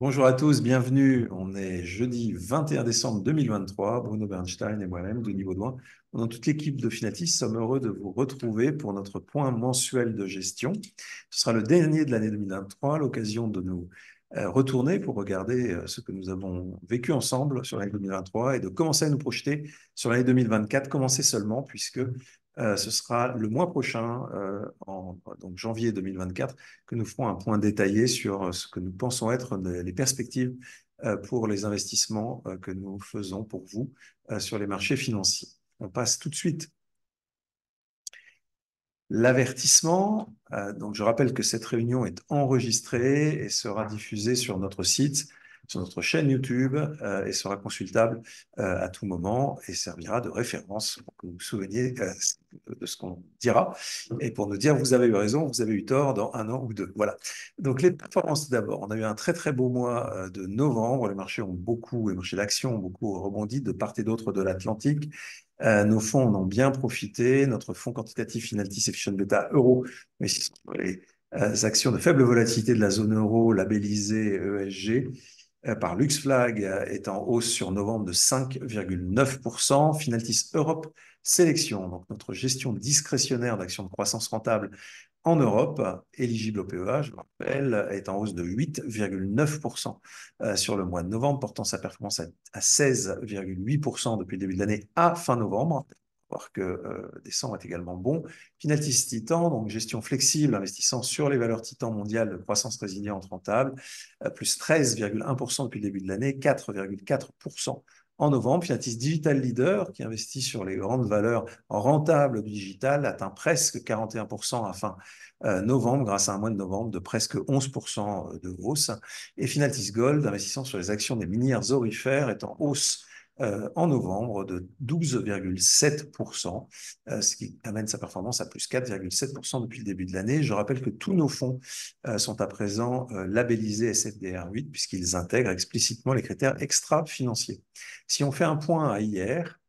Bonjour à tous, bienvenue. On est jeudi 21 décembre 2023. Bruno Bernstein et moi-même, Denis Baudouin, dans toute l'équipe de Finatis, sommes heureux de vous retrouver pour notre point mensuel de gestion. Ce sera le dernier de l'année 2023, l'occasion de nous retourner pour regarder ce que nous avons vécu ensemble sur l'année 2023 et de commencer à nous projeter sur l'année 2024. Commencer seulement puisque ce sera le mois prochain, donc janvier 2024, que nous ferons un point détaillé sur ce que nous pensons être les perspectives pour les investissements que nous faisons pour vous sur les marchés financiers. On passe tout de suite l'avertissement. Donc, je rappelle que cette réunion est enregistrée et sera diffusée sur notre site, sur notre chaîne YouTube et sera consultable à tout moment et servira de référence pour que vous vous souveniez de ce qu'on dira et pour nous dire vous avez eu raison, vous avez eu tort dans un an ou deux. Voilà. Donc, les performances d'abord. On a eu un très très beau mois de novembre. Les marchés d'actions ont beaucoup rebondi de part et d'autre de l'Atlantique. Nos fonds en ont bien profité. Notre fonds quantitatif Finaltis Efficient Beta Euro, mais ce sont les actions de faible volatilité de la zone euro labellisées ESG par LuxFlag est en hausse sur novembre de 5,9%. Finaltis Europe Sélection, donc notre gestion discrétionnaire d'actions de croissance rentable en Europe, éligible au PEA, je le rappelle, est en hausse de 8,9% sur le mois de novembre, portant sa performance à 16,8% depuis le début de l'année à fin novembre. Voir que décembre est également bon. Finaltis Titan, donc gestion flexible, investissant sur les valeurs Titan mondiales de croissance résiliente rentable, plus 13,1% depuis le début de l'année, 4,4% en novembre. Finatis Digital Leader, qui investit sur les grandes valeurs rentables du digital, atteint presque 41% à fin novembre, grâce à un mois de novembre de presque 11% de hausse. Et Finatis Gold, investissant sur les actions des minières aurifères, est en hausse en novembre de 12,7%, ce qui amène sa performance à plus 4,7% depuis le début de l'année. Je rappelle que tous nos fonds sont à présent labellisés SFDR8 puisqu'ils intègrent explicitement les critères extra-financiers. Si on fait un point à hier,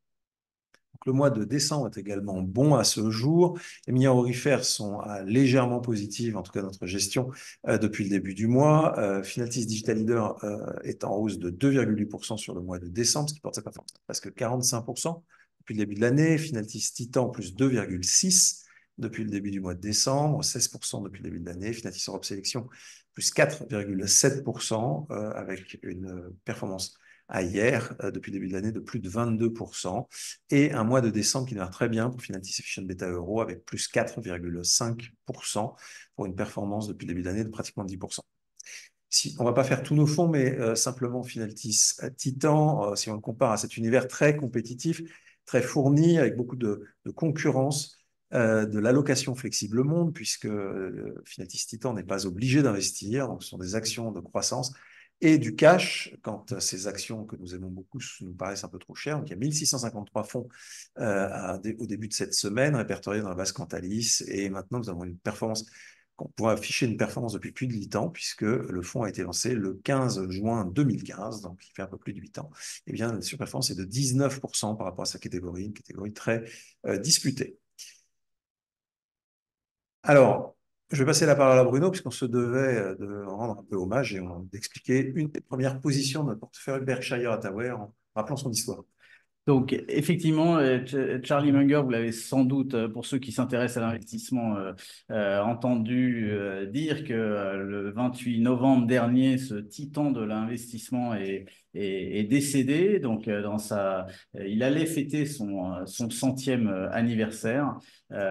le mois de décembre est également bon à ce jour. Les minières aurifères sont légèrement positives, en tout cas notre gestion depuis le début du mois. Finaltis Digital Leader est en hausse de 2,8% sur le mois de décembre, ce qui porte sa performance à presque 45% depuis le début de l'année. Finaltis Titan plus 2,6% depuis le début du mois de décembre, 16% depuis le début de l'année. Finaltis Europe Sélection plus 4,7% avec une performance à hier, depuis le début de l'année, de plus de 22%, et un mois de décembre qui démarre très bien pour Finaltis Efficient Beta Euro avec plus 4,5% pour une performance depuis le début de l'année de pratiquement 10%. Si, on ne va pas faire tous nos fonds, mais simplement Finaltis Titan, si on le compare à cet univers très compétitif, très fourni, avec beaucoup de concurrence, de l'allocation flexible monde, puisque Finaltis Titan n'est pas obligé d'investir, donc ce sont des actions de croissance, et du cash, quand ces actions que nous aimons beaucoup nous paraissent un peu trop chères. Donc il y a 1653 fonds au début de cette semaine, répertoriés dans la base Cantalis, et maintenant nous avons une performance qu'on pourrait afficher une performance depuis plus de 8 ans, puisque le fonds a été lancé le 15 juin 2015, donc il fait un peu plus de 8 ans. Eh bien, la surperformance est de 19% par rapport à sa catégorie, une catégorie très disputée. Alors, je vais passer la parole à Bruno, puisqu'on se devait de rendre un peu hommage et d'expliquer une des premières positions de notre portefeuille Berkshire Hathaway en rappelant son histoire. Donc, effectivement, Charlie Munger, vous l'avez sans doute, pour ceux qui s'intéressent à l'investissement, entendu dire que le 28 novembre dernier, ce titan de l'investissement est décédé. Donc, il allait fêter son centième anniversaire. Euh,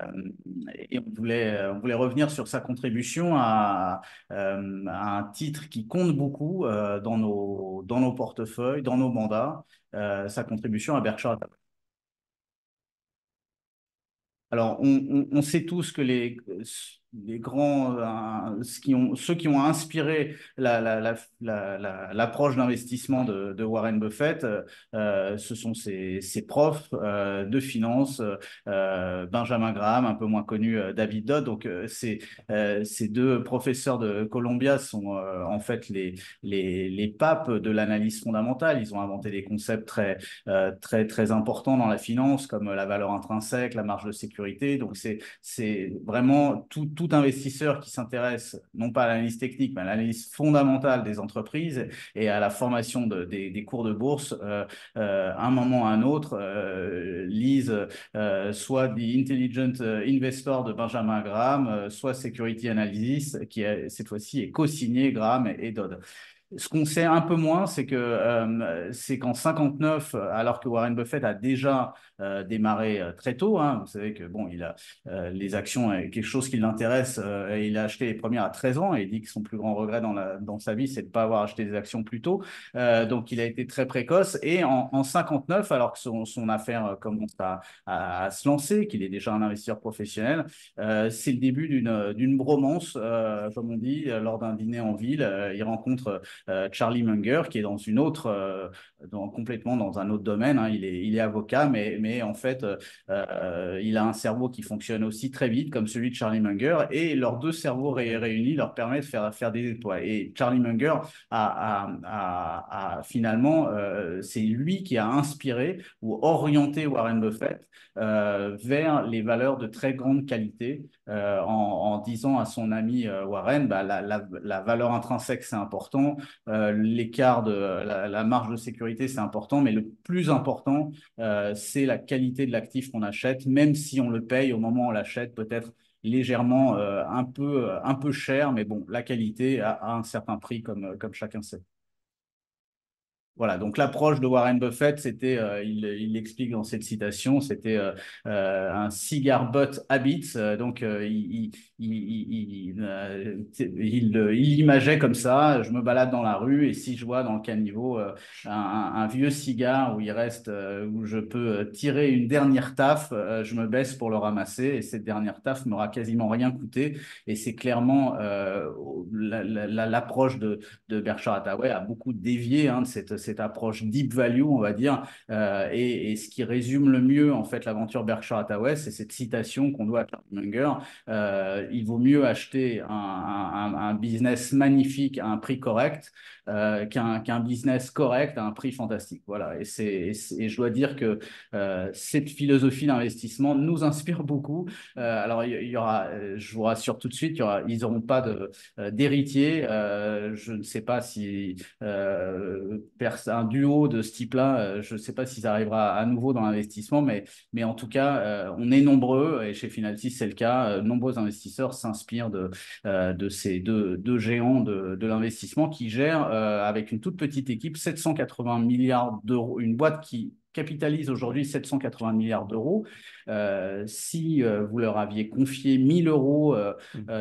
et on voulait revenir sur sa contribution à un titre qui compte beaucoup dans nos portefeuilles, dans nos mandats, sa contribution à Berkshire Hathaway. Alors, on sait tous que les grands, ceux qui ont inspiré l'approche d'investissement de Warren Buffett, ce sont ses profs de finance, Benjamin Graham, un peu moins connu, David Dodd. Donc, ces deux professeurs de Columbia sont en fait les papes de l'analyse fondamentale. Ils ont inventé des concepts très, très importants dans la finance, comme la valeur intrinsèque, la marge de sécurité. Donc, c'est vraiment tout tout investisseur qui s'intéresse non pas à l'analyse technique, mais à l'analyse fondamentale des entreprises et à la formation des cours de bourse, à un moment ou à un autre, lise soit The Intelligent Investor de Benjamin Graham, soit Security Analysis, qui cette fois-ci est co-signé Graham et Dodd. Ce qu'on sait un peu moins, c'est qu'en 59, alors que Warren Buffett a déjà démarré très tôt, hein, vous savez que bon, il a les actions est quelque chose qui l'intéresse et il a acheté les premières à 13 ans et il dit que son plus grand regret dans sa vie, c'est de ne pas avoir acheté des actions plus tôt. Donc il a été très précoce et en 59, alors que son affaire commence à se lancer, qu'il est déjà un investisseur professionnel, c'est le début d'une bromance, comme on dit, lors d'un dîner en ville. Il rencontre Charlie Munger, qui est dans une autre, complètement dans un autre domaine. Hein. Il est avocat, mais en fait, il a un cerveau qui fonctionne aussi très vite, comme celui de Charlie Munger, et leurs deux cerveaux réunis leur permettent de faire des étoiles. Et Charlie Munger finalement, c'est lui qui a inspiré ou orienté Warren Buffett vers les valeurs de très grande qualité, en disant à son ami Warren, bah, la valeur intrinsèque, c'est important, l'écart de la marge de sécurité, c'est important, mais le plus important, c'est la qualité de l'actif qu'on achète, même si on le paye au moment où on l'achète, peut-être légèrement un peu cher, mais bon, la qualité a un certain prix, comme chacun sait. Voilà, donc l'approche de Warren Buffett, c'était, il l'explique dans cette citation, c'était un cigar butt habit. Donc, il imageait comme ça, je me balade dans la rue et si je vois dans le caniveau un vieux cigare où il reste, où je peux tirer une dernière taffe, je me baisse pour le ramasser et cette dernière taffe m'aura quasiment rien coûté. Et c'est clairement l'approche de Berkshire Hathaway a beaucoup dévié de cette approche deep value, on va dire. Et ce qui résume le mieux, en fait, l'aventure Berkshire Hathaway, c'est cette citation qu'on doit à Charlie Munger. Il vaut mieux acheter un business magnifique à un prix correct qu'un business correct à un prix fantastique. Voilà. Et je dois dire que cette philosophie d'investissement nous inspire beaucoup. Alors, il y aura, je vous rassure tout de suite, ils n'auront pas d'héritier. Je ne sais pas si un duo de ce type-là, je ne sais pas s'ils arrivera à nouveau dans l'investissement, mais en tout cas, on est nombreux, et chez Finaltis, c'est le cas, nombreux investisseurs s'inspirent de ces deux géants de l'investissement qui gèrent avec une toute petite équipe 780 milliards d'euros, une boîte qui capitalise aujourd'hui 780 milliards d'euros. Si vous leur aviez confié 1000 euros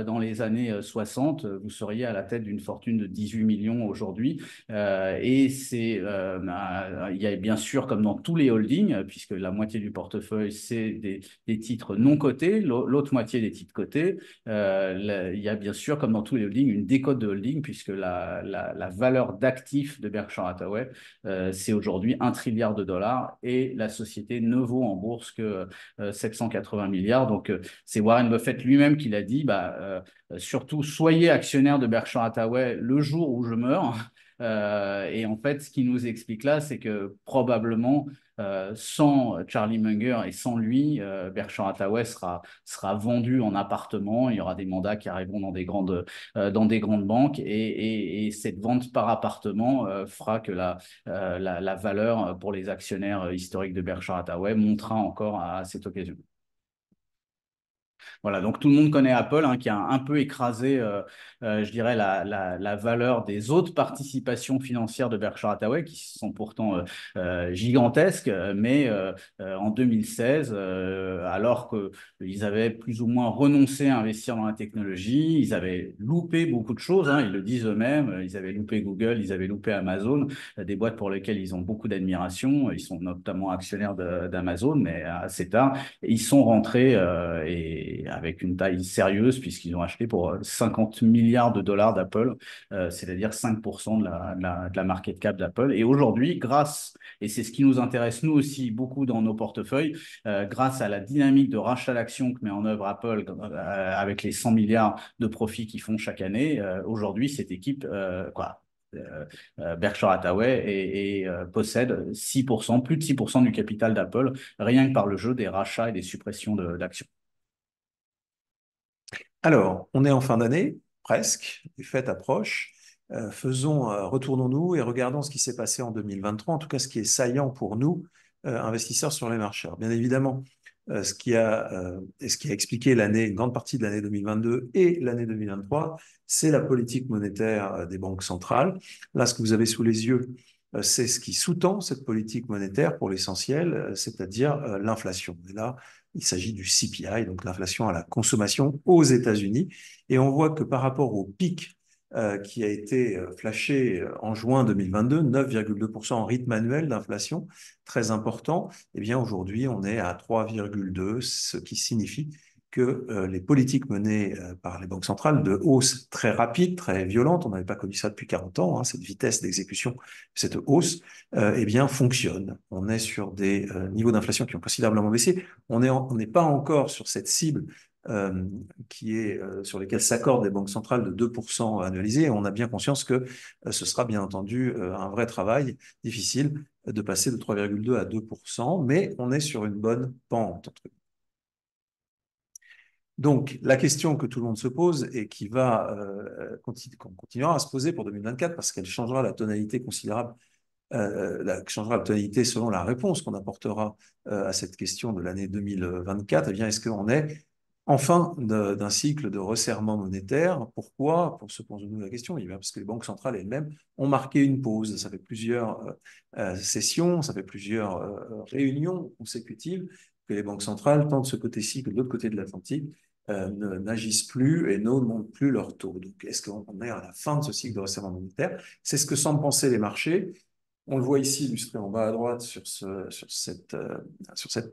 dans les années 60, vous seriez à la tête d'une fortune de 18 millions aujourd'hui. Et il y a bien sûr, comme dans tous les holdings, puisque la moitié du portefeuille, c'est des titres non cotés, l'autre moitié des titres cotés, il y a bien sûr, comme dans tous les holdings, une décote de holding, puisque la valeur d'actifs de Berkshire Hathaway, c'est aujourd'hui 1 trilliard de dollars et la société ne vaut en bourse que 780 milliards. Donc, c'est Warren Buffett lui-même qui l'a dit, surtout soyez actionnaire de Berkshire Hathaway le jour où je meurs. Et en fait, ce qu'il nous explique là, c'est que probablement, sans Charlie Munger et sans lui, Berkshire Hathaway sera vendu en appartement. Il y aura des mandats qui arriveront dans des grandes banques et cette vente par appartement fera que la valeur pour les actionnaires historiques de Berkshire Hathaway montera encore à cette occasion. Voilà, donc tout le monde connaît Apple, qui a un peu écrasé, je dirais, la valeur des autres participations financières de Berkshire Hathaway, qui sont pourtant gigantesques, mais en 2016, alors qu'ils avaient plus ou moins renoncé à investir dans la technologie, ils avaient loupé beaucoup de choses, ils le disent eux-mêmes, ils avaient loupé Google, ils avaient loupé Amazon, des boîtes pour lesquelles ils ont beaucoup d'admiration, ils sont notamment actionnaires d'Amazon, mais assez tard, ils sont rentrés et avec une taille sérieuse puisqu'ils ont acheté pour 50 milliards de dollars d'Apple, c'est-à-dire 5% de la market cap d'Apple. Et aujourd'hui, et c'est ce qui nous intéresse nous aussi beaucoup dans nos portefeuilles, grâce à la dynamique de rachat d'actions que met en œuvre Apple avec les 100 milliards de profits qu'ils font chaque année, aujourd'hui, cette équipe, Berkshire Hathaway possède 6%, plus de 6% du capital d'Apple, rien que par le jeu des rachats et des suppressions d'actions. Alors, on est en fin d'année, presque, les fêtes approchent. Retournons-nous et regardons ce qui s'est passé en 2023, en tout cas ce qui est saillant pour nous, investisseurs sur les marchés. Alors, bien évidemment, ce qui a expliqué l'année, une grande partie de l'année 2022 et l'année 2023, c'est la politique monétaire des banques centrales. Là, ce que vous avez sous les yeux, c'est ce qui sous-tend cette politique monétaire pour l'essentiel, c'est-à-dire l'inflation. Et là, il s'agit du CPI, donc l'inflation à la consommation aux États-Unis. Et on voit que par rapport au pic qui a été flashé en juin 2022, 9,2% en rythme annuel d'inflation, très important, eh bien aujourd'hui on est à 3,2, ce qui signifie que les politiques menées par les banques centrales de hausse très rapide, très violente, on n'avait pas connu ça depuis 40 ans, hein, cette vitesse d'exécution, cette hausse, eh bien fonctionne. On est sur des niveaux d'inflation qui ont considérablement baissé. On n'est pas encore sur cette cible euh, sur lesquelles s'accordent les banques centrales de 2% annualisés. Et on a bien conscience que ce sera bien entendu un vrai travail difficile de passer de 3,2 à 2%, mais on est sur une bonne pente. Donc, la question que tout le monde se pose et qu'on continuera à se poser pour 2024 parce qu'elle changera la tonalité considérable, changera la tonalité selon la réponse qu'on apportera à cette question de l'année 2024, eh bien, est-ce qu'on est en fin d'un cycle de resserrement monétaire? Pourquoi? Pour se poser nous la question, eh bien, parce que les banques centrales elles-mêmes ont marqué une pause. Ça fait plusieurs sessions, ça fait plusieurs réunions consécutives que les banques centrales, tant de ce côté-ci que de l'autre côté de l'Atlantique, n'agissent plus et n'augmentent plus leur taux. Donc, est-ce qu'on est à la fin de ce cycle de resserrement monétaire? C'est ce que semblent penser les marchés. On le voit ici illustré en bas à droite sur cette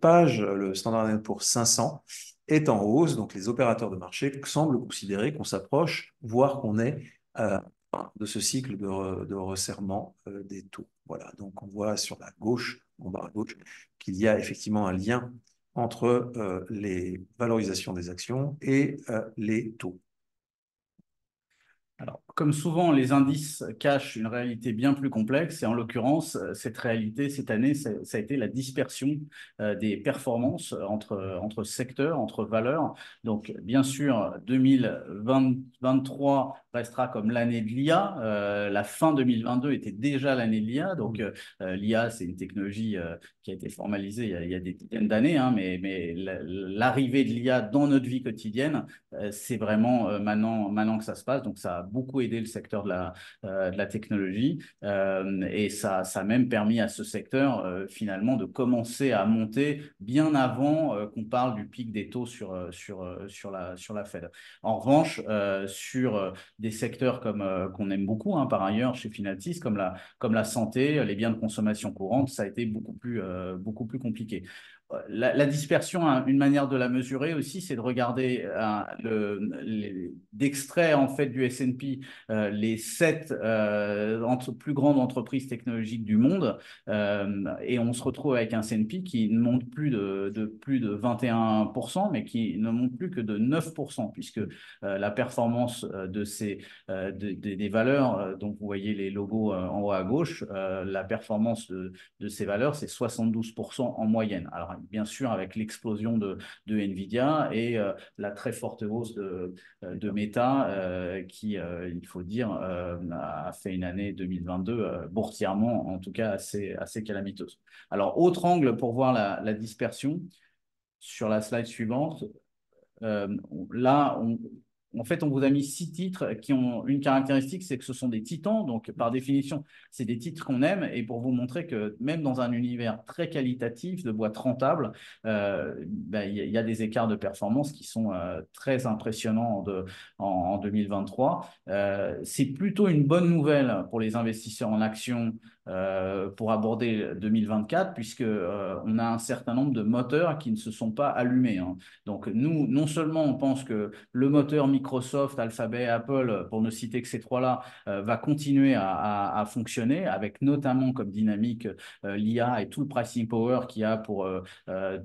page. Le Standard & Poor's 500 est en hausse. Donc, les opérateurs de marché semblent considérer qu'on s'approche, voire qu'on est de ce cycle de resserrement des taux. Voilà. Donc, on voit sur la gauche, en bas à gauche, qu'il y a effectivement un lien entre les valorisations des actions et les taux. Alors, comme souvent, les indices cachent une réalité bien plus complexe et en l'occurrence, cette réalité, cette année, ça a été la dispersion des performances entre secteurs, entre valeurs. Donc, bien sûr, 2023 restera comme l'année de l'IA. La fin 2022 était déjà l'année de l'IA. Donc, l'IA, c'est une technologie qui a été formalisée il y a des dizaines d'années, hein, mais l'arrivée de l'IA dans notre vie quotidienne, c'est vraiment maintenant que ça se passe. Donc, ça a beaucoup aidé le secteur de la technologie et ça a même permis à ce secteur finalement de commencer à monter bien avant qu'on parle du pic des taux sur la Fed. En revanche, sur des secteurs qu'on aime beaucoup hein, par ailleurs chez Finatis, comme la santé, les biens de consommation courante, ça a été beaucoup plus compliqué. La dispersion, hein, une manière de la mesurer aussi, c'est de regarder d'extraire en fait du S&P les 7 plus grandes entreprises technologiques du monde et on se retrouve avec un S&P qui ne monte plus de plus de 21%, mais qui ne monte plus que de 9%, puisque la performance des valeurs, donc vous voyez les logos en haut à gauche, la performance de ces valeurs, c'est 72% en moyenne. Alors, bien sûr, avec l'explosion de Nvidia et la très forte hausse de Meta, qui, il faut dire, a fait une année 2022 boursièrement, en tout cas, assez calamiteuse. Alors, autre angle pour voir la dispersion, sur la slide suivante, là, en fait, on vous a mis 6 titres qui ont une caractéristique, c'est que ce sont des titans. Donc, par définition, c'est des titres qu'on aime. Et pour vous montrer que même dans un univers très qualitatif, de boîtes rentables, y a des écarts de performance qui sont très impressionnants en 2023. C'est plutôt une bonne nouvelle pour les investisseurs en actions pour aborder 2024, puisque on a un certain nombre de moteurs qui ne se sont pas allumés, hein. Donc, nous, non seulement on pense que le moteur Microsoft, Alphabet, Apple, pour ne citer que ces trois-là, va continuer à fonctionner, avec notamment comme dynamique l'IA et tout le pricing power qu'il y a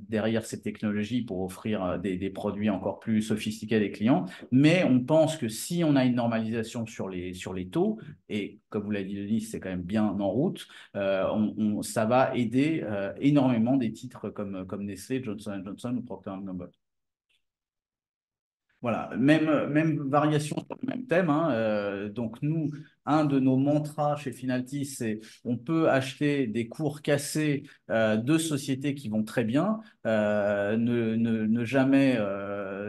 derrière ces technologies pour offrir des produits encore plus sophistiqués à des clients. Mais on pense que si on a une normalisation sur les taux, et comme vous l'avez dit, Denis, c'est quand même bien en route, ça va aider énormément des titres comme Nestlé, Johnson & Johnson ou Procter & Gamble. Voilà, même variation sur le même thème, hein. Donc nous, un de nos mantras chez Finaltis, c'est on peut acheter des cours cassés de sociétés qui vont très bien, ne jamais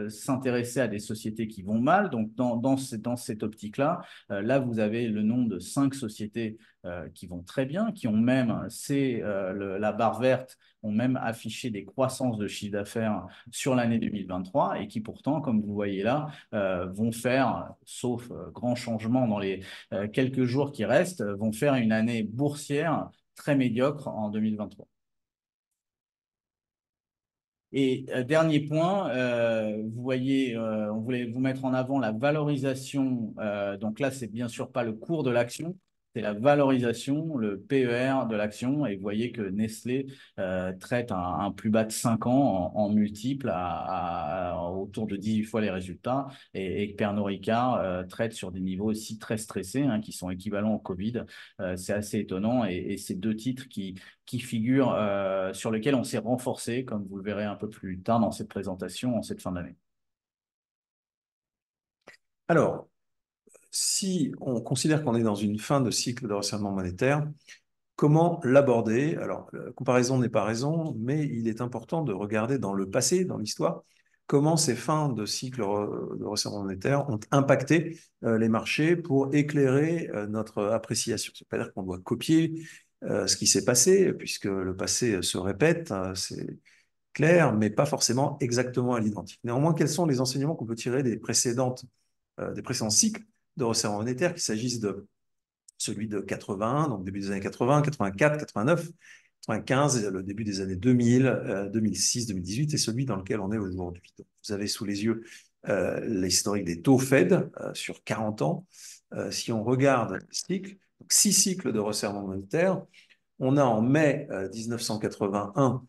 s'intéresser à des sociétés qui vont mal. Donc dans cette optique-là, là vous avez le nom de 5 sociétés qui vont très bien, qui ont même, c'est la barre verte, ont même affiché des croissances de chiffre d'affaires sur l'année 2023 et qui pourtant, comme vous voyez là, vont faire, sauf grand changement dans les quelques jours qui restent, vont faire une année boursière très médiocre en 2023. Et dernier point, vous voyez, on voulait vous mettre en avant la valorisation. Donc là, c'est bien sûr pas le cours de l'action, c'est la valorisation, le PER de l'action. Et vous voyez que Nestlé traite un plus bas de 5 ans en multiple autour de 18 fois les résultats. Et que Pernod Ricard traite sur des niveaux aussi très stressés, hein, qui sont équivalents au Covid. C'est assez étonnant. Et c'est 2 titres qui figurent, sur lesquels on s'est renforcé, comme vous le verrez un peu plus tard dans cette présentation, en cette fin d'année. Alors, si on considère qu'on est dans une fin de cycle de resserrement monétaire, comment l'aborder? Alors, la comparaison n'est pas raison, mais il est important de regarder dans le passé, dans l'histoire, comment ces fins de cycle de resserrement monétaire ont impacté les marchés pour éclairer notre appréciation. Ça ne veut pas dire qu'on doit copier ce qui s'est passé, puisque le passé se répète, c'est clair, mais pas forcément exactement à l'identique. Néanmoins, quels sont les enseignements qu'on peut tirer des précédents cycles de resserrement monétaire, qu'il s'agisse de celui de 81, donc début des années 80, 84, 89, 95, le début des années 2000, 2006, 2018, et celui dans lequel on est aujourd'hui. Donc, vous avez sous les yeux l'historique des taux Fed sur 40 ans. Si on regarde les cycles, donc 6 cycles de resserrement monétaire, on a en mai 1981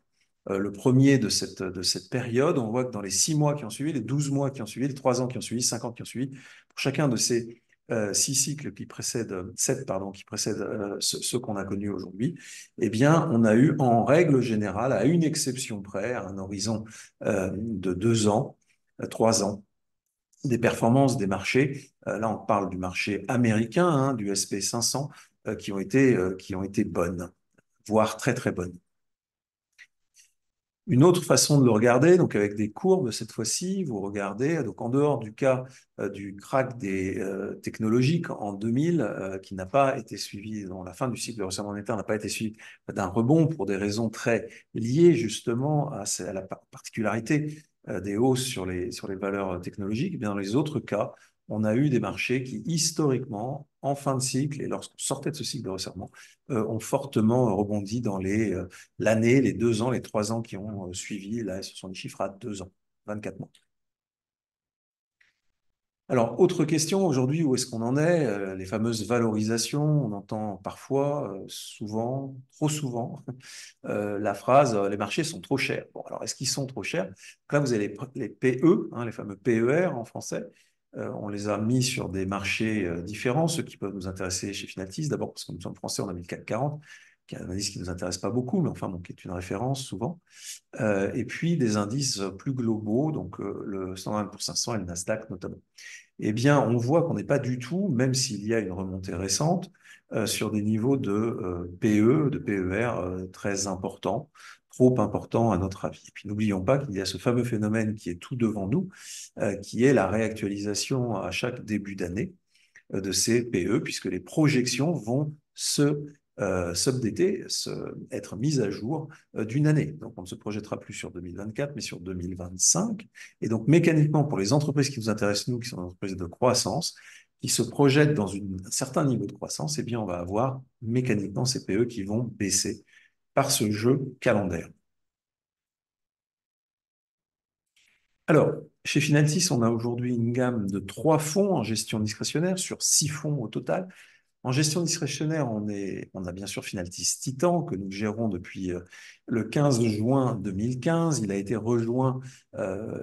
le premier de cette période. On voit que dans les 6 mois qui ont suivi, les 12 mois qui ont suivi, les 3 ans qui ont suivi, 5 ans qui ont suivi, pour chacun de ces 6 cycles qui précèdent, 7, pardon, qui précèdent ceux qu'on a connus aujourd'hui, eh bien, on a eu en règle générale, à une exception près, à un horizon de 2 ans, 3 ans, des performances des marchés. Là, on parle du marché américain, hein, du SP 500, qui ont été bonnes, voire très, très bonnes. Une autre façon de le regarder, donc avec des courbes cette fois-ci, vous regardez, donc en dehors du cas du crack des technologiques en 2000, qui n'a pas été suivi, dans la fin du cycle de resserrement monétaire n'a pas été suivi d'un rebond pour des raisons très liées justement à la particularité des hausses sur les valeurs technologiques. Eh bien, dans les autres cas, on a eu des marchés qui, historiquement, en fin de cycle, et lorsqu'on sortait de ce cycle de resserrement, ont fortement rebondi dans l'année, les 2 ans, les 3 ans qui ont suivi. Là, ce sont des chiffres à 2 ans, 24 mois. Alors, autre question aujourd'hui, où est-ce qu'on en est? Les fameuses valorisations, on entend parfois, souvent, trop souvent, la phrase les marchés sont trop chers. Bon, alors est-ce qu'ils sont trop chers? Donc là, vous avez les PE, hein, les fameux PER en français. On les a mis sur des marchés différents, ceux qui peuvent nous intéresser chez Finatis. D'abord, parce que nous sommes français, on a mis le CAC 40, qui est un indice qui ne nous intéresse pas beaucoup, mais enfin, bon, qui est une référence souvent. Et puis des indices plus globaux, donc le Standard & Poor's 500 et le Nasdaq notamment. Eh bien, on voit qu'on n'est pas du tout, même s'il y a une remontée récente, sur des niveaux de PE, de PER très importants, trop importants à notre avis. Et puis, n'oublions pas qu'il y a ce fameux phénomène qui est tout devant nous, qui est la réactualisation à chaque début d'année de ces PE, puisque les projections vont s'updater, être mises à jour d'une année. Donc, on ne se projettera plus sur 2024, mais sur 2025. Et donc, mécaniquement, pour les entreprises qui nous intéressent, nous, qui sont des entreprises de croissance, qui se projettent dans un certain niveau de croissance, eh bien, on va avoir mécaniquement ces PE qui vont baisser par ce jeu calendaire. Alors, chez Finaltis, on a aujourd'hui une gamme de 3 fonds en gestion discrétionnaire sur 6 fonds au total. En gestion discrétionnaire, on a bien sûr Finaltis Titan que nous gérons depuis le 15 juin 2015. Il a été rejoint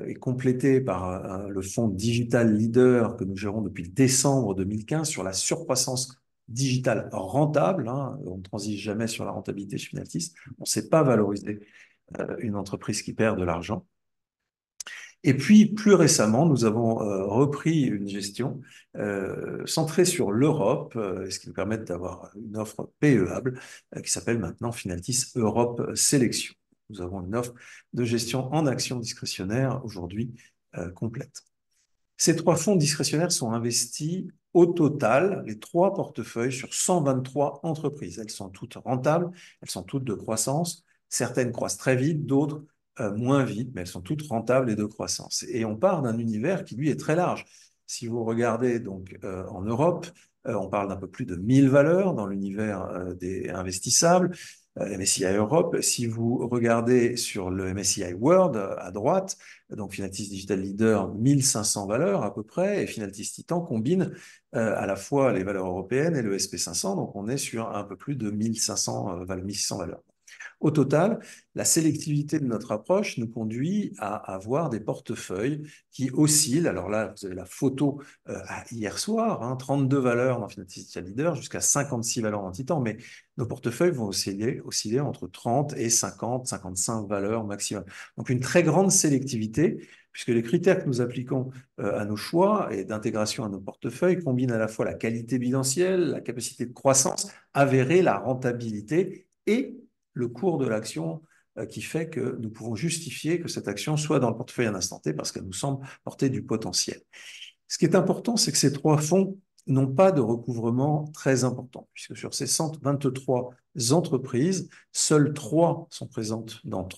et complété par le fonds Digital Leader que nous gérons depuis décembre 2015 sur la surcroissance digitale rentable, hein. On ne transige jamais sur la rentabilité chez Finaltis. On ne sait pas valoriser une entreprise qui perd de l'argent. Et puis, plus récemment, nous avons repris une gestion centrée sur l'Europe, ce qui nous permet d'avoir une offre PEable qui s'appelle maintenant Finaltis Europe Sélection. Nous avons une offre de gestion en actions discrétionnaires aujourd'hui complète. Ces trois fonds discrétionnaires sont investis au total, les trois portefeuilles, sur 123 entreprises. Elles sont toutes rentables, elles sont toutes de croissance. Certaines croissent très vite, d'autres moins vite, mais elles sont toutes rentables et de croissance. Et on part d'un univers qui, lui, est très large. Si vous regardez donc en Europe, on parle d'un peu plus de 1000 valeurs dans l'univers des investissables. MSCI Europe, si vous regardez sur le MSCI World à droite, donc Finaltis Digital Leader, 1500 valeurs à peu près, et Finaltis Titan combine à la fois les valeurs européennes et le SP500, donc on est sur un peu plus de 1500, 1600 valeurs. Au total, la sélectivité de notre approche nous conduit à avoir des portefeuilles qui oscillent. Alors là, vous avez la photo hier soir, 32 valeurs dans Finaltis Digital Leader jusqu'à 56 valeurs en Titan, mais nos portefeuilles vont osciller entre 30 et 50, 55 valeurs maximum. Donc une très grande sélectivité, puisque les critères que nous appliquons à nos choix et d'intégration à nos portefeuilles combinent à la fois la qualité bilancielle, la capacité de croissance avérée, la rentabilité et le cours de l'action qui fait que nous pouvons justifier que cette action soit dans le portefeuille à un instant T parce qu'elle nous semble porter du potentiel. Ce qui est important, c'est que ces trois fonds n'ont pas de recouvrement très important, puisque sur ces 123 entreprises, seules 3 sont présentes dans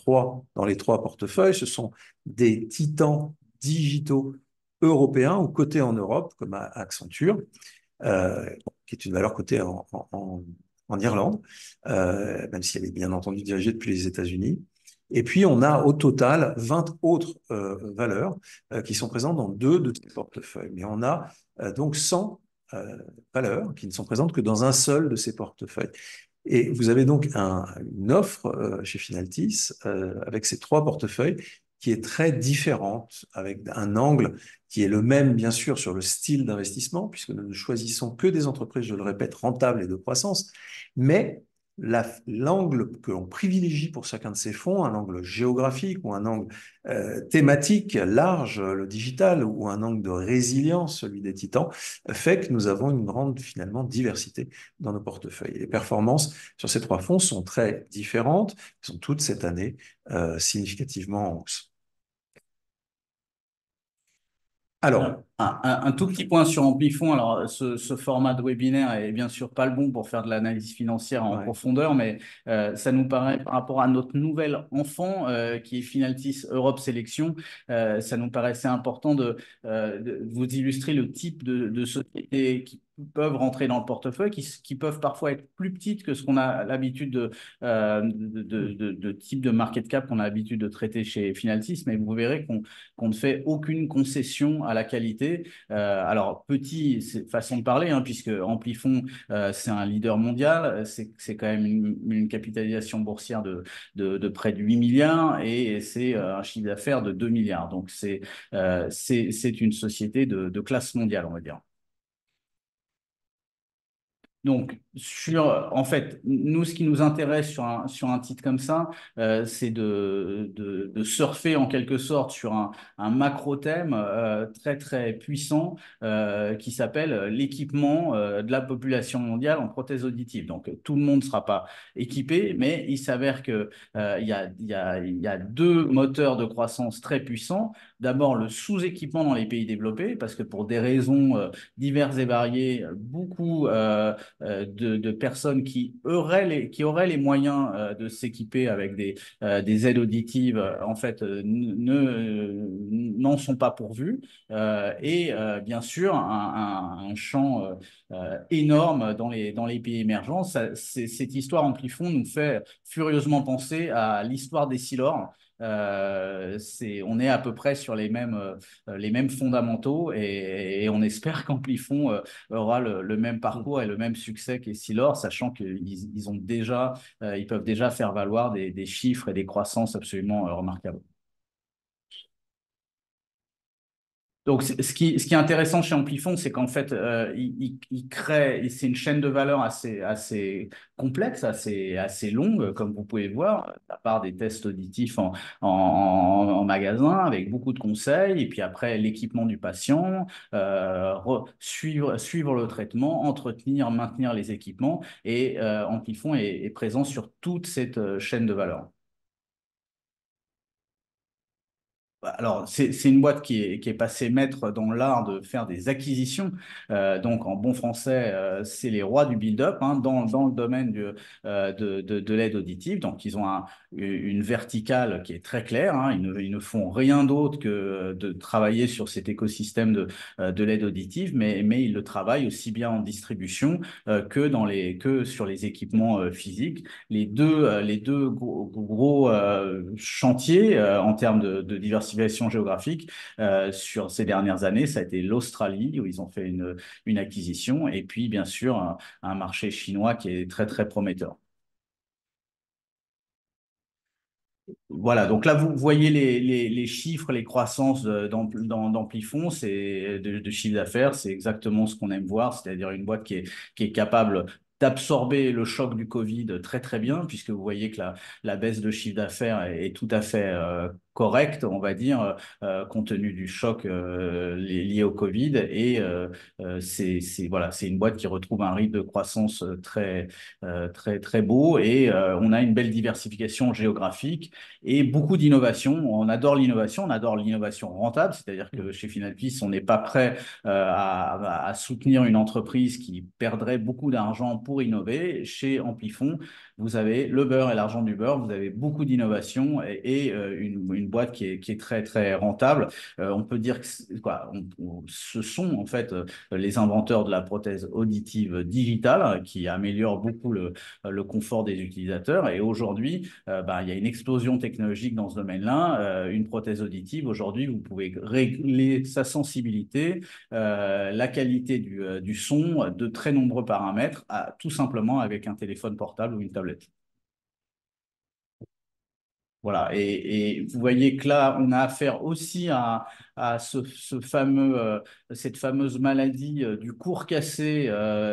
les trois portefeuilles. Ce sont des titans digitaux européens ou cotés en Europe, comme Accenture, qui est une valeur cotée en Irlande, même si elle est bien entendu dirigée depuis les États-Unis. Et puis, on a au total 20 autres valeurs qui sont présentes dans 2 de ces portefeuilles. Mais on a donc 100 valeurs qui ne sont présentes que dans un seul de ces portefeuilles. Et vous avez donc une offre chez Finaltis avec ces 3 portefeuilles qui est très différente, avec un angle qui est le même, bien sûr, sur le style d'investissement, puisque nous ne choisissons que des entreprises, je le répète, rentables et de croissance, mais l'angle que l'on privilégie pour chacun de ces fonds, un angle géographique ou un angle thématique large, le digital, ou un angle de résilience, celui des titans, fait que nous avons une grande, finalement, diversité dans nos portefeuilles. Et les performances sur ces 3 fonds sont très différentes, elles sont toutes cette année significativement en hausse. Alors, Alors, un tout petit point sur Amplifon. Alors, ce format de webinaire est bien sûr pas le bon pour faire de l'analyse financière en ouais. profondeur, mais ça nous paraît, par rapport à notre nouvel enfant qui est Finaltis Europe Sélection, ça nous paraissait important de vous illustrer le type de sociétés qui peuvent rentrer dans le portefeuille, qui peuvent parfois être plus petites que ce qu'on a l'habitude de type de market cap qu'on a l'habitude de traiter chez Finaltis, mais vous verrez qu'on ne fait aucune concession à la qualité. Alors, petit, c'est façon de parler, puisque Amplifon, c'est un leader mondial, c'est quand même une capitalisation boursière de près de 8 milliards et c'est un chiffre d'affaires de 2 milliards. Donc, c'est une société de classe mondiale, on va dire. Donc, en fait, nous, ce qui nous intéresse sur un titre comme ça, c'est de surfer en quelque sorte sur un macro-thème très, très puissant qui s'appelle l'équipement de la population mondiale en prothèses auditives. Donc, tout le monde ne sera pas équipé, mais il s'avère que il y a 2 moteurs de croissance très puissants. D'abord, le sous-équipement dans les pays développés, parce que pour des raisons diverses et variées, beaucoup de personnes qui auraient les moyens de s'équiper avec des aides auditives, en fait, n'en sont pas pourvues. Et bien sûr, un champ énorme dans les pays émergents. Cette histoire Amplifon nous fait furieusement penser à l'histoire des Silors. On est à peu près sur les mêmes fondamentaux et on espère qu'Amplifon aura le même parcours et le même succès qu'Essilor, sachant qu'ils ont déjà, ils peuvent déjà faire valoir des chiffres et des croissances absolument remarquables. Donc, ce qui est intéressant chez Amplifon, c'est qu'en fait, il crée, c'est une chaîne de valeur assez complexe, assez longue, comme vous pouvez voir, à part des tests auditifs en magasin, avec beaucoup de conseils, et puis après, l'équipement du patient, suivre le traitement, entretenir, maintenir les équipements, et Amplifon est présent sur toute cette chaîne de valeur. Alors, c'est une boîte qui est passée maître dans l'art de faire des acquisitions. Donc, en bon français, c'est les rois du build-up hein, dans le domaine de l'aide auditive. Donc, ils ont une verticale qui est très claire. Hein. Ils ne font rien d'autre que de travailler sur cet écosystème de l'aide auditive, mais ils le travaillent aussi bien en distribution que sur les équipements physiques. Les deux gros chantiers en termes de diversification géographique sur ces dernières années, ça a été l'Australie où ils ont fait une acquisition et puis bien sûr un marché chinois qui est très très prometteur. Voilà, donc là, vous voyez les chiffres, les croissances d'Amplifon, c'est de chiffre d'affaires, c'est exactement ce qu'on aime voir, c'est-à-dire une boîte qui est capable d'absorber le choc du Covid très très bien, puisque vous voyez que la baisse de chiffre d'affaires est tout à fait correcte, on va dire, compte tenu du choc lié au Covid. Et voilà, c'est une boîte qui retrouve un rythme de croissance très beau et on a une belle diversification géographique et beaucoup d'innovation. On adore l'innovation rentable, c'est-à-dire que chez Finalpis, on n'est pas prêt à soutenir une entreprise qui perdrait beaucoup d'argent pour innover. Chez Amplifon, vous avez le beurre et l'argent du beurre, vous avez beaucoup d'innovation et une boîte qui est très très rentable. On peut dire que quoi, ce sont en fait les inventeurs de la prothèse auditive digitale qui améliore beaucoup le confort des utilisateurs. Et aujourd'hui, il y a une explosion technologique dans ce domaine-là. Une prothèse auditive, aujourd'hui, vous pouvez régler sa sensibilité, la qualité du son, de très nombreux paramètres, tout simplement avec un téléphone portable ou une tablette. Voilà, et vous voyez que là, on a affaire aussi à cette fameuse maladie du court cassé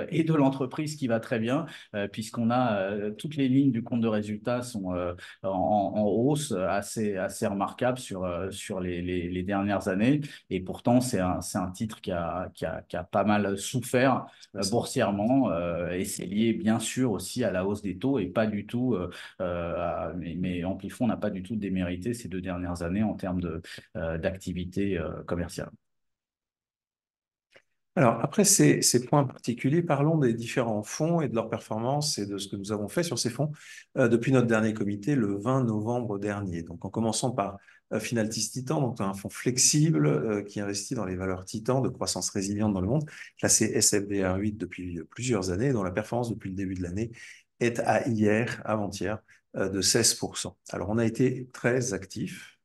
et de l'entreprise qui va très bien, puisqu'on a toutes les lignes du compte de résultats sont en hausse assez remarquable sur les dernières années. Et pourtant, c'est un titre qui a pas mal souffert boursièrement et c'est lié bien sûr aussi à la hausse des taux et pas du tout mais Amplifon n'a pas du tout démérité ces 2 dernières années en termes d'activité commerciale. Alors, après ces points particuliers, parlons des différents fonds et de leur performance et de ce que nous avons fait sur ces fonds depuis notre dernier comité le 20 novembre dernier. Donc, en commençant par Finaltis Titan, donc un fonds flexible qui investit dans les valeurs Titan de croissance résiliente dans le monde, classé SFDR8 depuis plusieurs années, dont la performance depuis le début de l'année est à avant-hier, de 16%. Alors, on a été très actifs.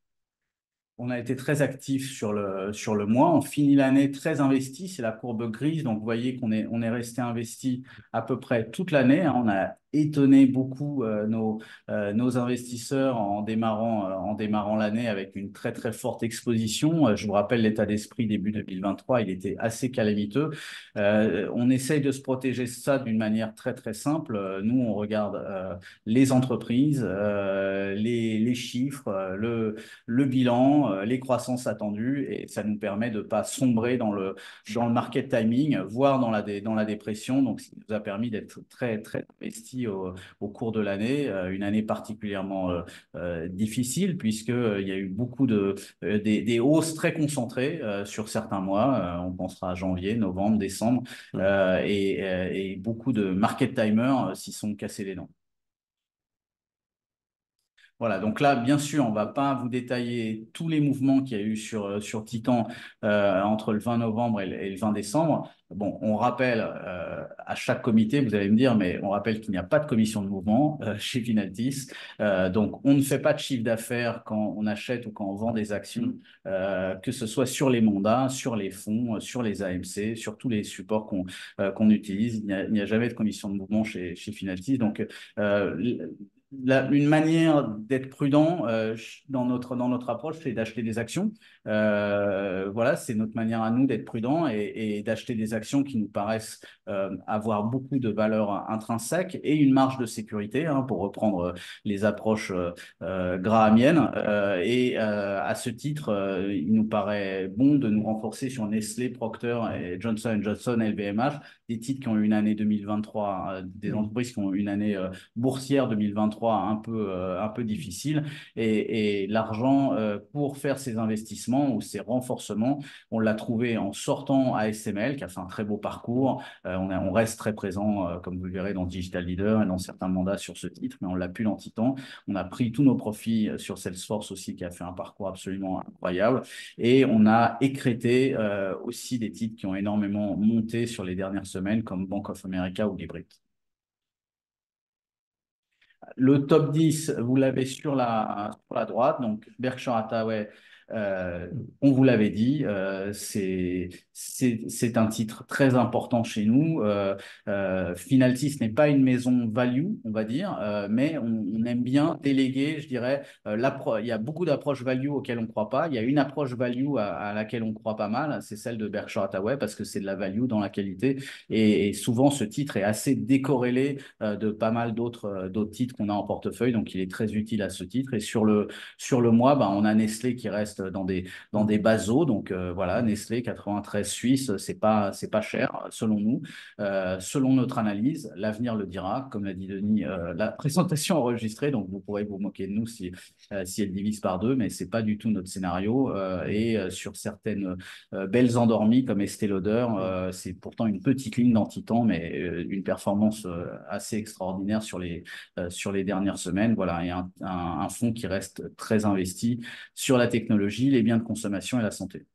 On a été très actif sur le mois. On finit l'année très investi. C'est la courbe grise. Donc, vous voyez on est resté investi à peu près toute l'année. On a étonné beaucoup nos investisseurs en démarrant l'année avec une très, très forte exposition. Je vous rappelle l'état d'esprit début 2023. Il était assez calamiteux. On essaye de se protéger de ça d'une manière très, très simple. Nous, on regarde les entreprises, les chiffres, le bilan, les croissances attendues, et ça nous permet de ne pas sombrer dans le market timing, voire dans la dépression. Donc, ça nous a permis d'être très, très investi au cours de l'année, une année particulièrement difficile, puisqu'il y a eu beaucoup des hausses très concentrées sur certains mois. On pensera à janvier, novembre, décembre, et beaucoup de market timers s'y sont cassés les dents. Voilà, donc là, bien sûr, on ne va pas vous détailler tous les mouvements qu'il y a eu sur Titan entre le 20 novembre et le 20 décembre. Bon, on rappelle à chaque comité, vous allez me dire, mais on rappelle qu'il n'y a pas de commission de mouvement chez Finaltis. Donc, on ne fait pas de chiffre d'affaires quand on achète ou quand on vend des actions, que ce soit sur les mandats, sur les fonds, sur les AMC, sur tous les supports qu'on utilise. Il n'y a jamais de commission de mouvement chez Finaltis. Donc, une manière d'être prudent dans notre approche, c'est d'acheter des actions. Voilà, c'est notre manière à nous d'être prudent et d'acheter des actions qui nous paraissent avoir beaucoup de valeur intrinsèque et une marge de sécurité, hein, pour reprendre les approches grahamiennes. À ce titre, il nous paraît bon de nous renforcer sur Nestlé, Procter et Johnson LVMH, des titres qui ont eu une année 2023, des entreprises qui ont eu une année boursière 2023 un peu difficile. Et l'argent pour faire ces investissements ou ces renforcements, on l'a trouvé en sortant ASML, qui a fait un très beau parcours. On reste très présent, comme vous le verrez, dans Digital Leader et dans certains mandats sur ce titre, mais on l'a plus dans Titan. On a pris tous nos profits sur Salesforce aussi, qui a fait un parcours absolument incroyable. Et on a écrété aussi des titres qui ont énormément monté sur les dernières semaines, comme Bank of America ou Librit. Le top 10, vous l'avez sur la droite, donc Berkshire Hathaway, on vous l'avait dit, c'est un titre très important chez nous. Finalty, ce n'est pas une maison value, on va dire, mais on aime bien déléguer, je dirais. Il y a beaucoup d'approches value auxquelles on ne croit pas. Il y a une approche value à laquelle on croit pas mal, c'est celle de Berkshire Hathaway, parce que c'est de la value dans la qualité. Et souvent, ce titre est assez décorrélé de pas mal d'autres titres qu'on a en portefeuille, donc il est très utile à ce titre. Et sur le mois, on a Nestlé qui reste dans des bas eaux, donc voilà, Nestlé 93 Suisse, c'est pas cher selon nous. Selon notre analyse, l'avenir le dira, comme l'a dit Denis, la présentation enregistrée, donc vous pourrez vous moquer de nous si elle divise par deux, mais c'est pas du tout notre scénario. Sur certaines belles endormies comme Estée Lauder, c'est pourtant une petite ligne dans Titan, mais une performance assez extraordinaire sur les dernières semaines. Voilà, et un fonds qui reste très investi sur la technologie, les biens de consommation et la santé.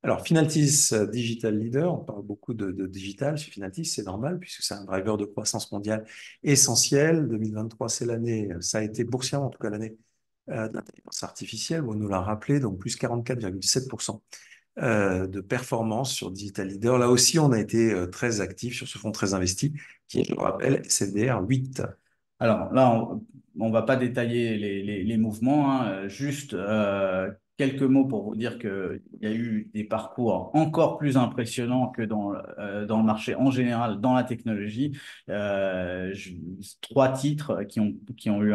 Alors, Finaltis Digital Leader, on parle beaucoup de digital chez Finaltis, c'est normal puisque c'est un driver de croissance mondiale essentiel. 2023, c'est l'année, ça a été boursièrement en tout cas l'année de l'intelligence artificielle, on nous l'a rappelé, donc plus 44,7% de performance sur Digital Leader. Là aussi, on a été très actif sur ce fonds très investi qui est, je le rappelle, CDR 8. Alors là, on va pas détailler les mouvements, hein, juste quelques mots pour vous dire qu'il y a eu des parcours encore plus impressionnants que dans le marché en général, dans la technologie. Trois titres qui ont eu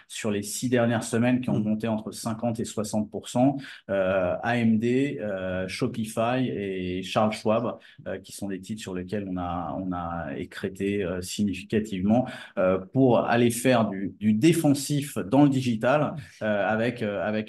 sur les 6 dernières semaines, qui ont monté entre 50 et 60%, AMD, Shopify et Charles Schwab, qui sont des titres sur lesquels on a écrété significativement pour aller faire du défensif dans le digital avec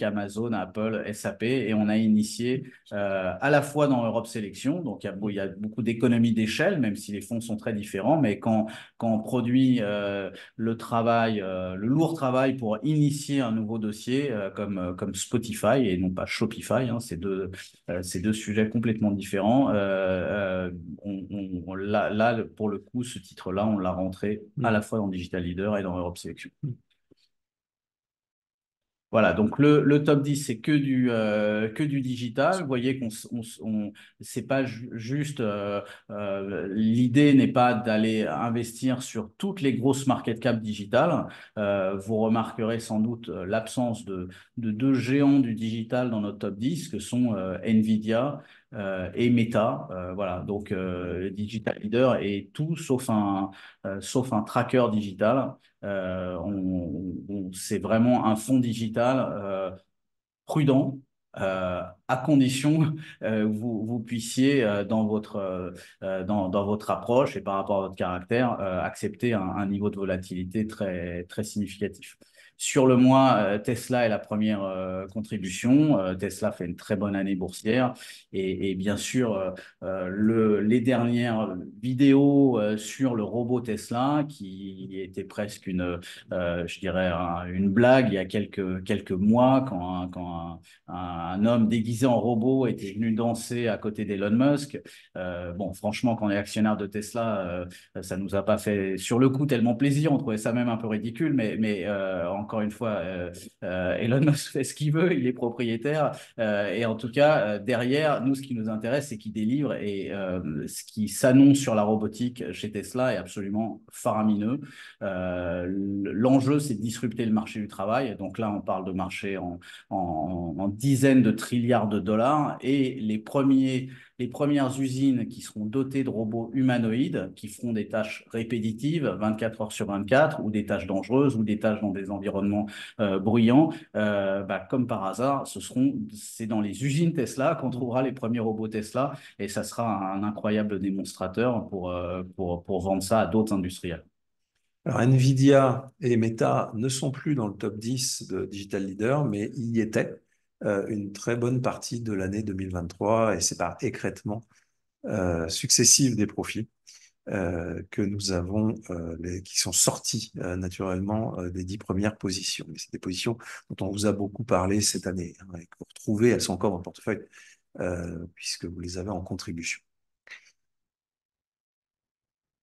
Amazon, Apple, SAP. Et on a initié à la fois dans Europe Sélection, donc il y a beaucoup d'économies d'échelle, même si les fonds sont très différents, mais quand on produit le lourd travail pour initier un nouveau dossier comme Spotify et non pas Shopify, hein, c'est deux sujets complètement différents. Là, pour le coup, ce titre-là, on l'a rentré à la fois dans Digital Leader et dans Europe Sélection. Voilà, donc le top 10, c'est que du digital. Vous voyez c'est pas juste, l'idée n'est pas d'aller investir sur toutes les grosses market cap digitales. Vous remarquerez sans doute l'absence de deux géants du digital dans notre top 10, que sont Nvidia et Meta. Voilà, donc Digital Leader est tout sauf un tracker digital. C'est vraiment un fonds digital prudent, à condition vous puissiez, dans votre approche et par rapport à votre caractère, accepter un niveau de volatilité très, très significatif. Sur le mois, Tesla est la première contribution. Tesla fait une très bonne année boursière et bien sûr, les dernières vidéos sur le robot Tesla, qui était presque je dirais, une blague il y a quelques mois, quand un homme déguisé en robot était venu danser à côté d'Elon Musk. Bon, franchement, quand on est actionnaire de Tesla, ça nous a pas fait sur le coup tellement plaisir. On trouvait ça même un peu ridicule, mais encore une fois, Elon Musk fait ce qu'il veut, il est propriétaire. Et en tout cas, derrière, nous, ce qui nous intéresse, c'est qu'il délivre. Et ce qui s'annonce sur la robotique chez Tesla est absolument faramineux. L'enjeu, c'est de disrupter le marché du travail. Donc là, on parle de marché en dizaines de trilliards de dollars. Et les premières usines qui seront dotées de robots humanoïdes qui feront des tâches répétitives 24 heures sur 24 ou des tâches dangereuses ou des tâches dans des environnements bruyants, comme par hasard, c'est dans les usines Tesla qu'on trouvera les premiers robots Tesla et ça sera un incroyable démonstrateur pour vendre ça à d'autres industriels. Alors, Nvidia et Meta ne sont plus dans le top 10 de Digital Leader, mais y étaient une très bonne partie de l'année 2023 et c'est par écrêtement successif des profits que nous avons, qui sont sortis naturellement des 10 premières positions. Mais c'est des positions dont on vous a beaucoup parlé cette année, hein, et que vous retrouvez, elles sont encore dans le portefeuille, puisque vous les avez en contribution.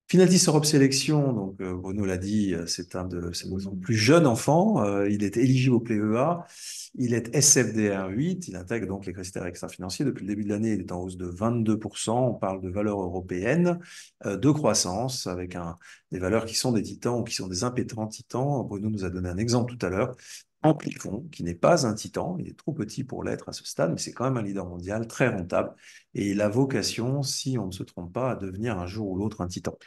Finaltis Europe Sélection, donc Bruno l'a dit, c'est nos plus jeunes enfants. Il est éligible au PEA. Il est SFDR 8. Il intègre donc les critères extra-financiers. Depuis le début de l'année, il est en hausse de 22%. On parle de valeurs européennes, de croissance, avec des valeurs qui sont des titans ou qui sont des impétrants titans. Bruno nous a donné un exemple tout à l'heure. Amplifon, qui n'est pas un titan, il est trop petit pour l'être à ce stade, mais c'est quand même un leader mondial très rentable. Et il a vocation, si on ne se trompe pas, à devenir un jour ou l'autre un titan,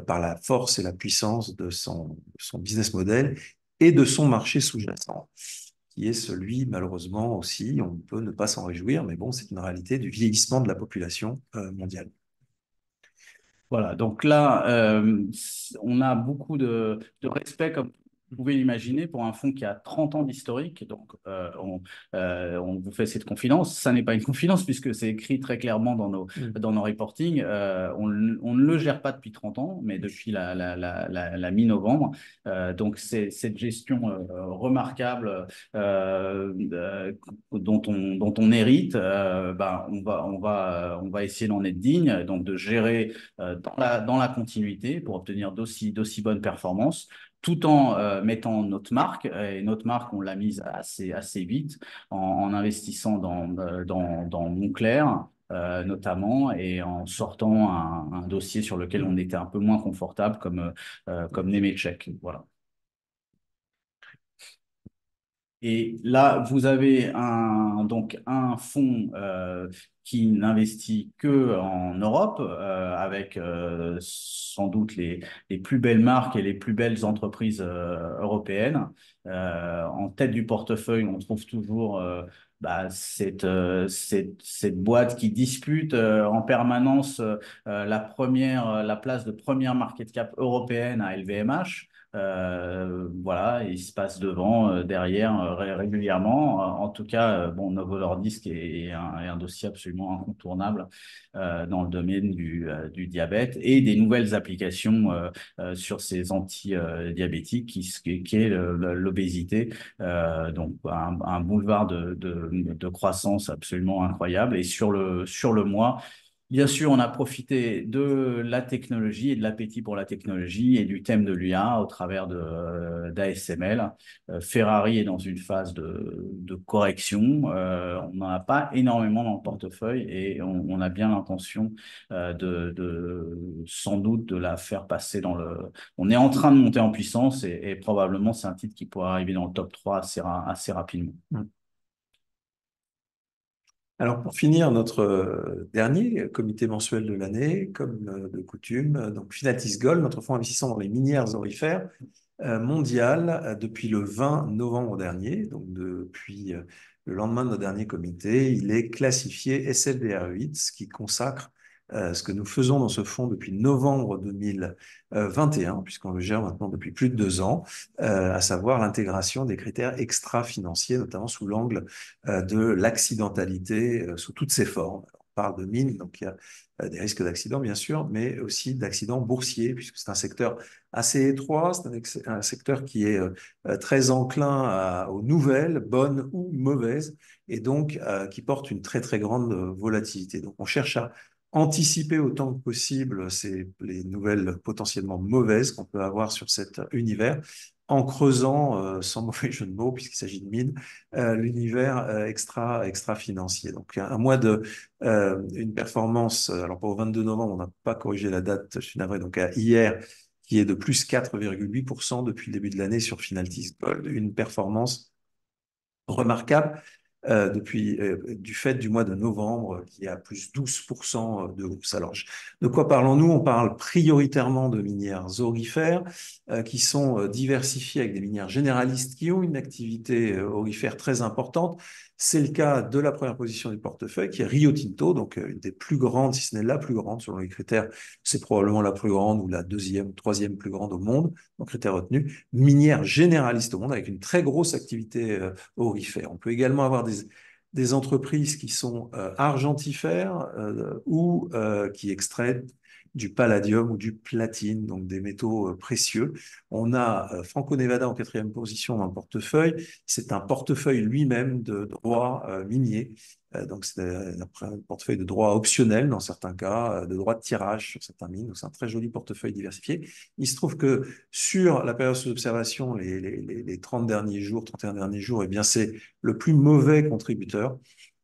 par la force et la puissance de son business model et de son marché sous-jacent, qui est celui, malheureusement aussi, on peut ne pas s'en réjouir, mais bon, c'est une réalité du vieillissement de la population mondiale. Voilà, donc là, on a beaucoup de respect, comme vous pouvez l'imaginer, pour un fonds qui a 30 ans d'historique. Donc, on vous fait cette confidence. Ça n'est pas une confidence puisque c'est écrit très clairement dans nos reportings. On ne le gère pas depuis 30 ans, mais depuis la mi-novembre. Donc, c'est cette gestion remarquable dont on hérite. On va essayer d'en être digne, donc de gérer dans la continuité pour obtenir d'aussi bonnes performances, tout en mettant notre marque. Et notre marque, on l'a mise assez vite en investissant dans Moncler, notamment, et en sortant un dossier sur lequel on était un peu moins confortable, comme Nemetschek. Voilà. Et là, vous avez donc un fonds qui n'investit que en Europe, avec sans doute les plus belles marques et les plus belles entreprises européennes. En tête du portefeuille, on trouve toujours cette boîte qui dispute en permanence la place de première market cap européenne à LVMH. Voilà, il se passe devant, derrière, régulièrement. En tout cas, Novo Nordisk est un dossier absolument incontournable dans le domaine du diabète et des nouvelles applications sur ces anti-diabétiques qui est l'obésité. Donc, un boulevard de croissance absolument incroyable. Et sur le mois, bien sûr, on a profité de la technologie et de l'appétit pour la technologie et du thème de l'IA au travers d'ASML. Ferrari est dans une phase de correction. On n'en a pas énormément dans le portefeuille et on a bien l'intention sans doute de la faire passer On est en train de monter en puissance et probablement c'est un titre qui pourra arriver dans le top 3 assez rapidement. Alors, pour finir, notre dernier comité mensuel de l'année, comme de coutume, donc Finatis Gold, notre fonds investissant dans les minières aurifères mondiales depuis le 20 novembre dernier, donc depuis le lendemain de notre dernier comité, il est classifié SFDR8, ce qui consacre ce que nous faisons dans ce fonds depuis novembre 2021, puisqu'on le gère maintenant depuis plus de 2 ans, à savoir l'intégration des critères extra-financiers, notamment sous l'angle de l'accidentalité sous toutes ses formes. On parle de mines, donc il y a des risques d'accident, bien sûr, mais aussi d'accidents boursiers, puisque c'est un secteur assez étroit, c'est un secteur qui est très enclin aux nouvelles, bonnes ou mauvaises, et donc qui porte une très, très grande volatilité. Donc on cherche à anticiper autant que possible les nouvelles potentiellement mauvaises qu'on peut avoir sur cet univers, en creusant, sans mauvais jeu de mots, puisqu'il s'agit de mines, l'univers extra financier. Donc un mois de une performance, alors pour le 22 novembre, on n'a pas corrigé la date, je suis navré, donc à hier, qui est de plus 4,8% depuis le début de l'année sur Finaltis Gold, une performance remarquable du fait du mois de novembre qui est à plus 12% de hausse. Alors, de quoi parlons-nous? On parle prioritairement de minières aurifères qui sont diversifiées avec des minières généralistes qui ont une activité aurifère très importante. C'est le cas de la première position du portefeuille qui est Rio Tinto, donc une des plus grandes, si ce n'est la plus grande selon les critères, c'est probablement la plus grande ou la deuxième, troisième plus grande au monde, donc critères retenus, minière généraliste au monde avec une très grosse activité aurifères. On peut également avoir des entreprises qui sont argentifères ou qui extraient du palladium ou du platine, donc des métaux précieux. On a Franco-Nevada en quatrième position dans le portefeuille. C'est un portefeuille lui-même de droits miniers. Donc c'est un portefeuille de droits optionnels dans certains cas, de droits de tirage sur certains mines. Donc c'est un très joli portefeuille diversifié. Il se trouve que sur la période d'observation, les 30 derniers jours, 31 derniers jours, eh bien c'est le plus mauvais contributeur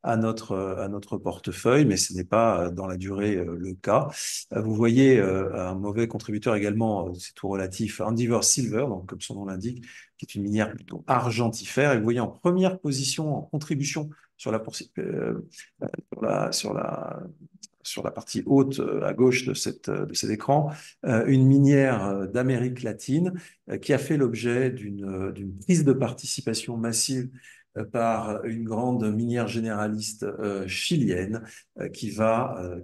à notre portefeuille, mais ce n'est pas dans la durée le cas. Vous voyez un mauvais contributeur également, c'est tout relatif, Endeavour Silver, donc comme son nom l'indique, qui est une minière plutôt argentifère. Et vous voyez en première position en contribution sur sur la partie haute à gauche de cet écran, une minière d'Amérique latine qui a fait l'objet d'une prise de participation massive par une grande minière généraliste chilienne qui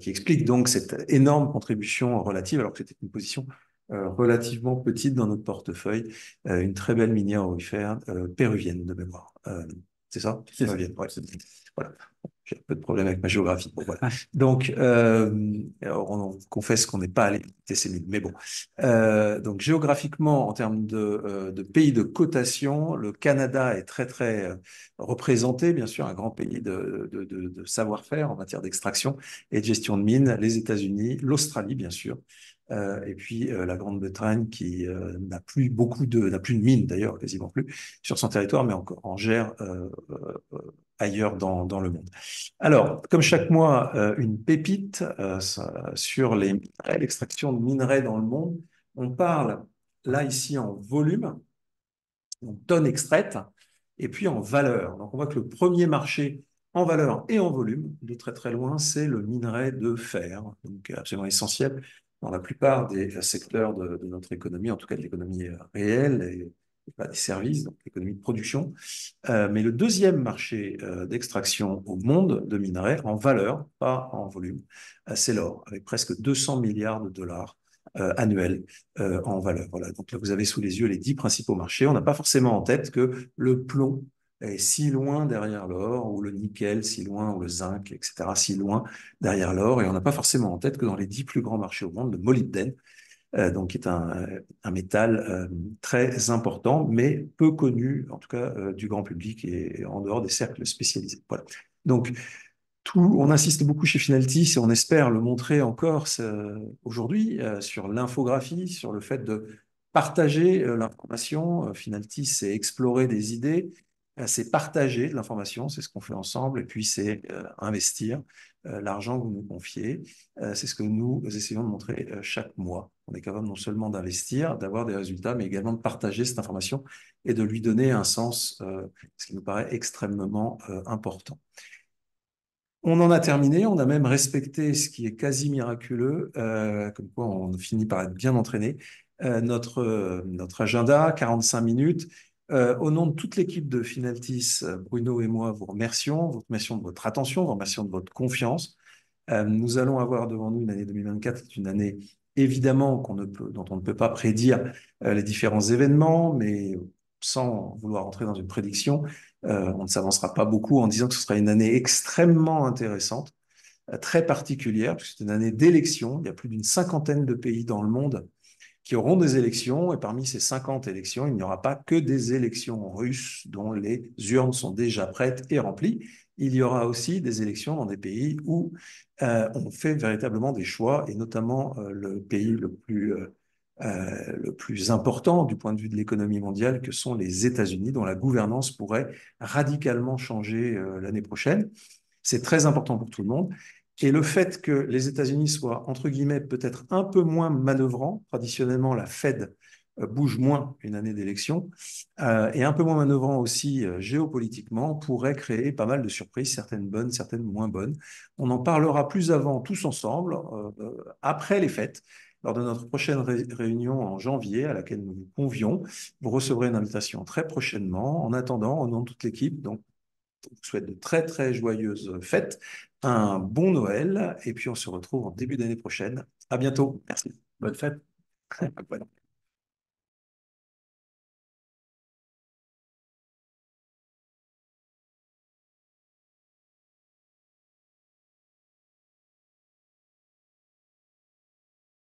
explique donc cette énorme contribution relative, alors que c'était une position relativement petite dans notre portefeuille, une très belle minière aurifère péruvienne de mémoire. C'est ça? C'est ça. Péruvienne, ouais. Voilà. J'ai un peu de problème avec ma géographie. Bon, voilà. Donc, on confesse qu'on n'est pas allé visiter ces mines. Mais bon. Donc, géographiquement, en termes de pays de cotation, le Canada est très représenté, bien sûr, un grand pays de savoir-faire en matière d'extraction et de gestion de mines. Les États-Unis, l'Australie, bien sûr. Et puis la Grande-Bretagne qui n'a plus de mines d'ailleurs, quasiment plus, sur son territoire, mais en gère ailleurs dans le monde. Alors, comme chaque mois, une pépite sur les minerais, l'extraction de minerais dans le monde. On parle là, ici, en volume, donc tonnes extraites, et puis en valeur. Donc, on voit que le premier marché en valeur et en volume, de très loin, c'est le minerai de fer, donc absolument essentiel dans la plupart des secteurs de notre économie, en tout cas de l'économie réelle et pas des services, donc l'économie de production. Mais le deuxième marché d'extraction au monde de minerais, en valeur, pas en volume, c'est l'or, avec presque 200 milliards de dollars annuels en valeur. Voilà. Donc là, vous avez sous les yeux les 10 principaux marchés. On n'a pas forcément en tête que le plomb est si loin derrière l'or, ou le nickel si loin, ou le zinc, etc., si loin derrière l'or. Et on n'a pas forcément en tête que dans les 10 plus grands marchés au monde, le molybdène, donc qui est un métal très important, mais peu connu, en tout cas du grand public et en dehors des cercles spécialisés. Voilà. Donc, on insiste beaucoup chez Finaltis et on espère le montrer encore aujourd'hui sur l'infographie, sur le fait de partager l'information. Finaltis, c'est explorer des idées, c'est partager de l'information, c'est ce qu'on fait ensemble, et puis c'est investir l'argent que vous nous confiez. C'est ce que nous essayons de montrer chaque mois. On est capable non seulement d'investir, d'avoir des résultats, mais également de partager cette information et de lui donner un sens, ce qui nous paraît extrêmement important. On en a terminé, on a même respecté ce qui est quasi miraculeux, comme quoi on finit par être bien entraîné, notre agenda, 45 minutes. Au nom de toute l'équipe de Finaltis, Bruno et moi vous remercions de votre attention, vous remercions de votre confiance. Nous allons avoir devant nous une année 2024, une année évidemment dont on ne peut pas prédire les différents événements, mais sans vouloir entrer dans une prédiction, on ne s'avancera pas beaucoup en disant que ce sera une année extrêmement intéressante, très particulière, puisque c'est une année d'élections. Il y a plus d'une cinquantaine de pays dans le monde qui auront des élections, et parmi ces 50 élections, il n'y aura pas que des élections russes dont les urnes sont déjà prêtes et remplies. il y aura aussi des élections dans des pays où on fait véritablement des choix, et notamment le pays le plus important du point de vue de l'économie mondiale, que sont les États-Unis, dont la gouvernance pourrait radicalement changer l'année prochaine. C'est très important pour tout le monde. Et le fait que les États-Unis soient, entre guillemets, peut-être un peu moins manœuvrants, traditionnellement la Fed bouge moins une année d'élection, et un peu moins manœuvrant aussi géopolitiquement, pourrait créer pas mal de surprises, certaines bonnes, certaines moins bonnes. On en parlera plus avant tous ensemble, après les fêtes, lors de notre prochaine réunion en janvier, à laquelle nous vous convions. Vous recevrez une invitation très prochainement. En attendant, au nom de toute l'équipe, donc, je vous souhaite de très, très joyeuses fêtes, un bon Noël, et puis on se retrouve en début d'année prochaine. À bientôt. Merci. Bonne fête. Voilà.